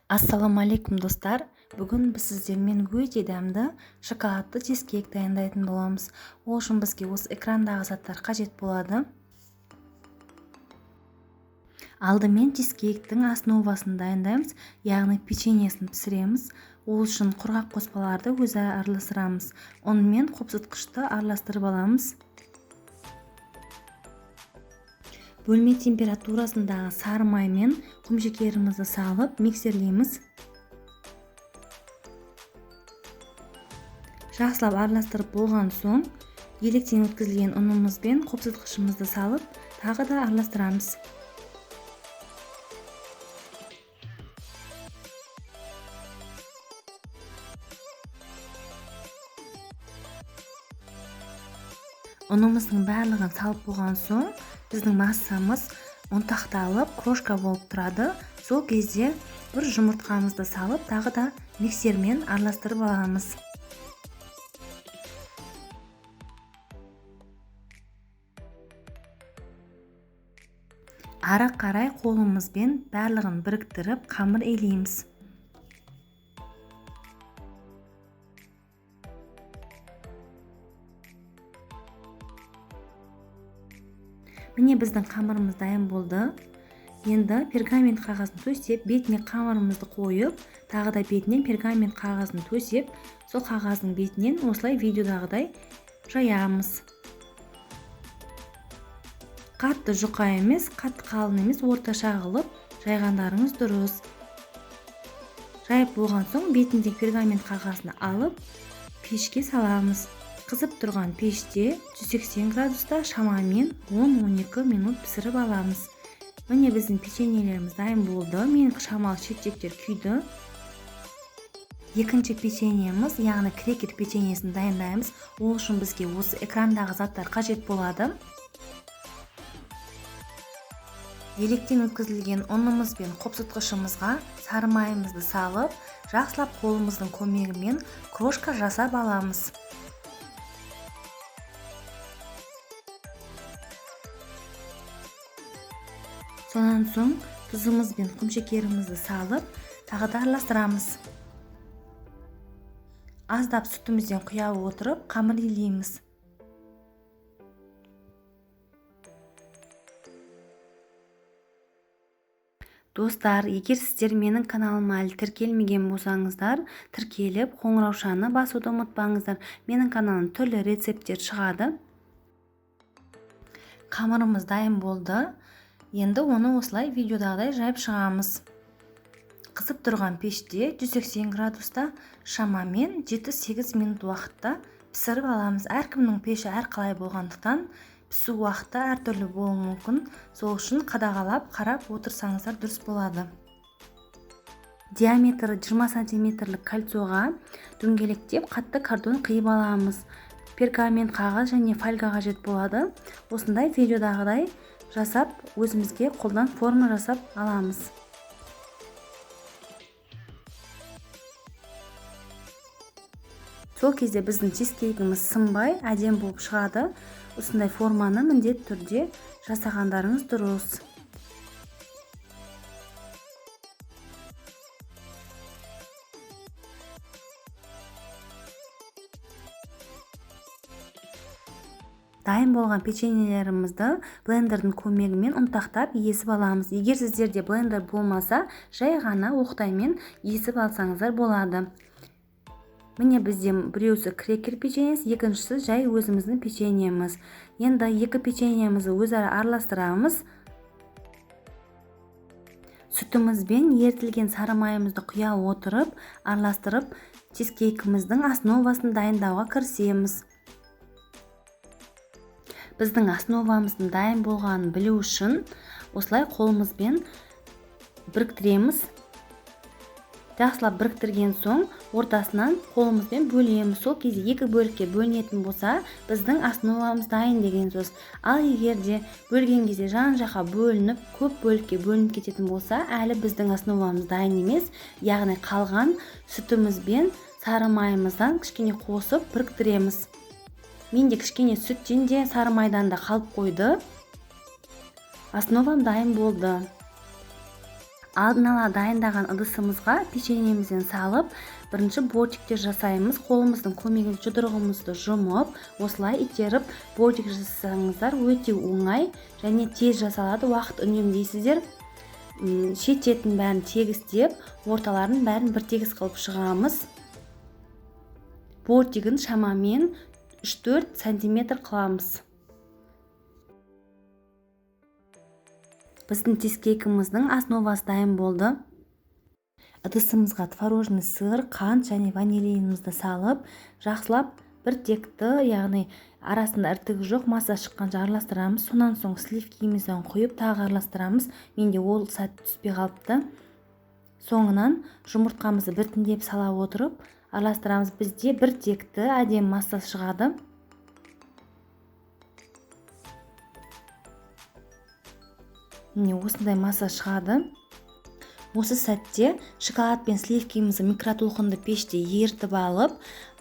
Ассаламалейкум достар. Бүгін біз сіздермен өте дәмді шоколадты чизкейк дайындайтын боламыз. Ол үшін бізге осы экрандағы заттар қажет болады. Алдымен чизкейктің основасын дайындаймыз, яғни печеньесін пісіреміз. Ол үшін құрғақ қоспаларды өзара араластырамыз. Онымен қопсытқышты араластырып аламыз. Бөлме температурасындағы сары май мен құмшекерімізді салып миксерлейміз. Жақсылап араластырып болған соң, електен өткізілген ұнымыз бен қопсытқышымызды салып, тағы да араластырамыз. Ұнымыздың барлығын салып болған соң, біздің массамыз ұнтақталып, крошка болып тұрады. Сол кезде бір жұмыртқамызды салып, тағы да миксермен араластырып аламыз. Ары қарай қолымызбен барлығын біріктіріп, қамыр илейміз. Міне біздің қамырымыз дайын болды. Енді пергамент қағазын төсеп, бетіне қамырымызды қойып, тағы да бетінен пергамент қағазын төсеп, сол қағаздың бетінен осылай видеодағыдай жаямыз. Қатты жұқа емес, қатты қалың емес, орташа қылып жайғандарыңыз дұрыс. Жайып болған соң бетінде пергамент қағазын алып, пешке саламыз. Қызып тұрған пеште 180 градуста шамамен 10-12 минут пісіріп аламыз. Міне біздің печеньелеріміз дайын болды. Менің шамалы шеттектер күйді. Екінші печеньеміз, яғни крекер печеньесін дайындаймыз. Ол үшін бізге осы экрандағы заттар қажет болады. Електен өткізілген ұнымыз бен қопсытқышымызға сары майымызды салып, жақсылап қолымыздың көмегімен крошка жасап аламыз. Сонан соң тұзымыз бен құмшекерімізді салып, тағы да араластырамыз. Аздап сүтімізден құя отырып, қамыр илейміз. Достар, егер сіздер менің каналыма әлі тіркелмеген болсаңыздар, тіркеліп, қоңыраушаны басуды ұмытпаңыздар. Менің каналым түрлі рецепттер шығады. Қамырымыз дайын болды. Енді оны осылай видеодағыдай жайып шығамыз. Қызып тұрған пеште 180 градуста шамамен 7-8 минут уақытта пісіріп аламыз. Әркімнің пеші әрқалай болғандықтан пісу уақыты әртүрлі болуы мүмкін. Сол үшін қадағалап, қарап отырсаңыздар дұрыс болады. Диаметрі 20 сантиметрлік кольцоға дөңгелектеп қатты картон қиып аламыз. Пергамент қағаз және фольга қажет болады. Осындай видеодағыдай жасап, өзімізге қолдан форма жасап аламыз. Сол кезде біздің чизкейкіміз сынбай, әдем болып шығады. Осындай форманы міндетті түрде жасағандарыңыз дұрыс. Дайын болған печеньелерімізді блендердің көмегімен ұнтақтап езіп аламыз. Егер сіздерде блендер болмаса, жай ғана оқтаймен езіп алсаңыздар болады. Міне бізде біреусі крекер печеньесі, екіншісі жай өзіміздің печеньеміз. Енді екі печеньемізді өзара араластырамыз. Сүтіміз бен ерітілген сары майымызды құя отырып, араластырып, чизкейкіміздің основасын дайындауға кірісеміз. Біздің основамыздың дайын болғанын білу үшін осылай қолымызбен біріктіреміз. Жақсылап біріктірген соң ортасынан қолымызбен бөлеміз. Сол кезде екі бөлікке бөлінетін болса, біздің основамыз дайын деген сөз. Ал егер де бөлген кезде жан-жаққа бөлініп, көп бөлікке бөлініп кететін болса, әлі біздің основамыз дайын емес. Яғни қалған сүтіміз бен сары майымыздан кішкене қосып біріктіреміз. Менде кішкене сүттен де сары майдан да қалып қойды. Основам дайын болды. Алдын ала дайындаған ыдысымызға печеньемізден салып, бірінші бортиктер жасаймыз. Қолымыздың көмегімен жұдырығымызды жұмып, осылай итеріп бортик жасасаңыздар өте оңай және тез жасалады, уақыт үнемдейсіздер. Шет-шетін бәрін тегістеп, орталарын бәрін бір тегіс қылып шығамыз. Бортигін шамамен 3-4 сантиметр қыламыз. Біздің чизкейкіміздің основасы дайын болды. Ыдысымызға творожный сыр, қант және ванилинімізді салып, жақсылап бір текті, яғни арасында іртігі жоқ масса шыққанша араластырамыз. Сонан соң сливкимізден құйып тағы араластырамыз. Менде ол сәт түспей қалыпты. Соңынан жұмыртқамызды біртіндеп сала отырып араластырамыз. Бізде бір текті әдемі масса шығады. Міне осындай масса шығады. Осы сәтте шоколад пен сливкимізді микротолқынды пеште ерітіп алып,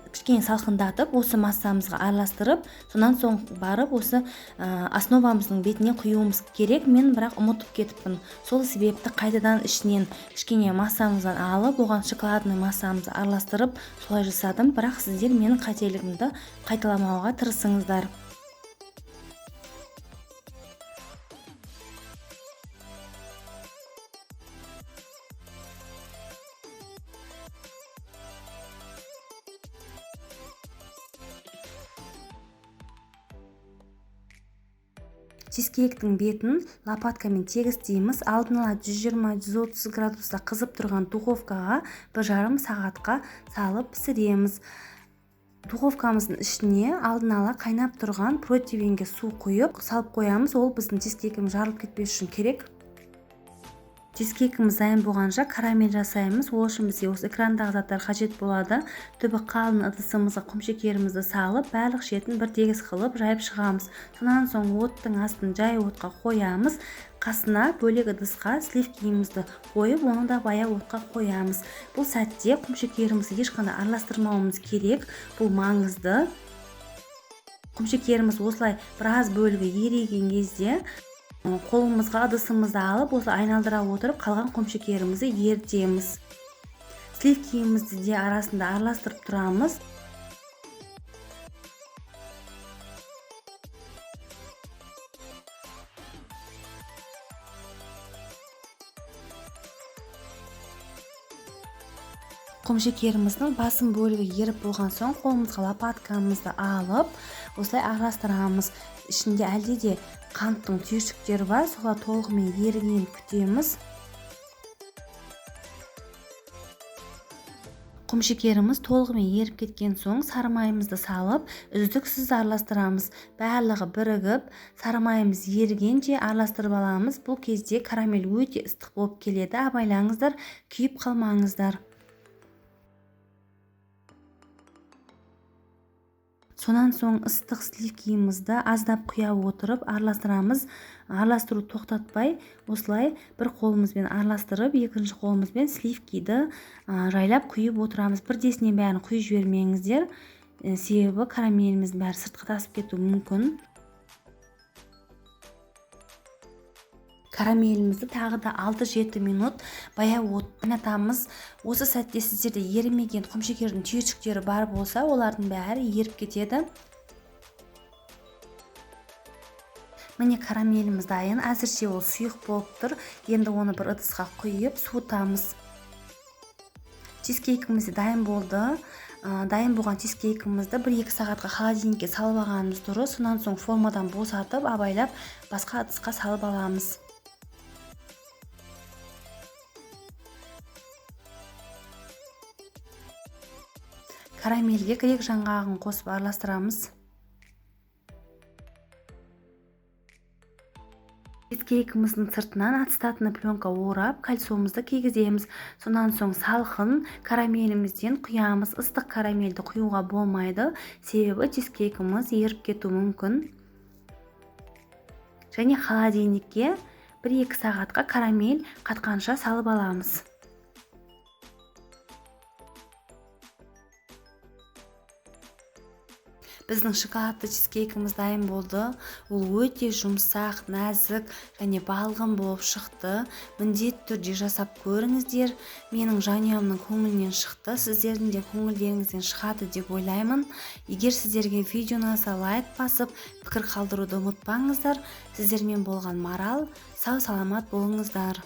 кішкене салқындатып, осы массамызға араластырып, сонан соң барып осы основамыздың бетіне құюымыз керек. Мен бірақ ұмытып кетіппін. Сол себепті қайтадан ішінен кішкене массамыздан алып, оған шоколадный массамызды араластырып, солай жасадым. Бірақ сіздер менің қателігімді қайталамауға тырысыңыздар. Чизкейктің бетін лопаткамен тегістейміз. Алдын ала 120-130 градуста қызып тұрған духовкаға 1,5 сағатқа салып пісіреміз. Духовкамыздың ішіне алдын ала қайнап тұрған противенге су құйып салып қоямыз. Ол біздің чизкейкіміз жарылып кетпес үшін керек. Чизкейкіміз дайын болғанша карамель жасаймыз. Ол үшін бізге осы экрандағы заттар қажет болады. Түбі қалың ыдысымызға құмшекерімізді салып, барлық шетін бір тегіс қылып жайып шығамыз. Сонан соң оттың астын жай отқа қоямыз. Қасына бөлек ыдысқа сливкимізді қойып, оны да баяу отқа қоямыз. Бұл сәтте құмшекерімізді ешқандай араластырмауымыз керек. Бұл маңызды. Құмшекеріміз осылай біраз бөлігі еріген кезде қолымызға ыдысымызды алып, осы айналдыра отырып қалған құмшекерімізді ерітеміз. Сливкимізді де арасында араластырып тұрамыз. Құмшекеріміздің басым бөлігі еріп болған соң қолымызға лопаткамызды алып, осылай араластырамыз. Ішінде әлде де қанттың түйіршіктері бар, солар толығымен ерігенін күтеміз. Құмшекеріміз толығымен еріп кеткен соң сары майымызды салып, үздіксіз араластырамыз. Барлығы бірігіп, сары майымыз ерігенше араластырып аламыз. Бұл кезде карамель өте ыстық болып келеді. Абайлаңыздар, күйіп қалмаңыздар. Сонан соң ыстық сливкимізді аздап құя отырып араластырамыз. Араластыру тоқтатпай, осылай бір қолымызбен араластырып, екінші қолымызбен сливкиді жайлап құйып отырамыз. Бірдесінен бәрін құйып жібермеңіздер, себебі карамеліміздің бәрі сыртқа тасып кетуі мүмкін. Карамелімізді тағы да 6-7 минут баяу отта қайнатамыз. Осы сәтте сіздерде ерімеген құмшекердің түйіршіктері бар болса, олардың бәрі еріп кетеді. Міне карамеліміз дайын. Әзірше ол сұйық болып тұр. Енді оны бір ыдысқа құйып суытамыз. Чизкейкіміз дайын болды. Дайын болған чизкейкімізді 1-2 сағатқа холодильникке салып алғанымыз дұрыс. Сонан соң формадан босатып, абайлап басқа ыдысқа салып аламыз. Карамельге грек жаңғағын қосып араластырамыз. Чизкейкіміздің сыртынан ацетатный пленка орап, кольцомызды кигіземіз. Сонан соң салқын карамелімізден құямыз. Ыстық карамельді құюға болмайды, себебі чизкейкіміз еріп кетуі мүмкін. Және холодильникке 1-2 сағатқа карамель қатқанша салып аламыз. Біздің шоколадты чизкейкіміз дайын болды. Ол өте жұмсақ, нәзік және балғын болып шықты. Міндетті түрде жасап көріңіздер. Менің жанұямның көңілінен шықты. Сіздердің де көңілдеріңізден шығады деп ойлаймын. Егер сіздерге видео ұнаса, лайк басып, пікір қалдыруды ұмытпаңыздар. Сіздермен болған Марал. Сау саламат болыңыздар.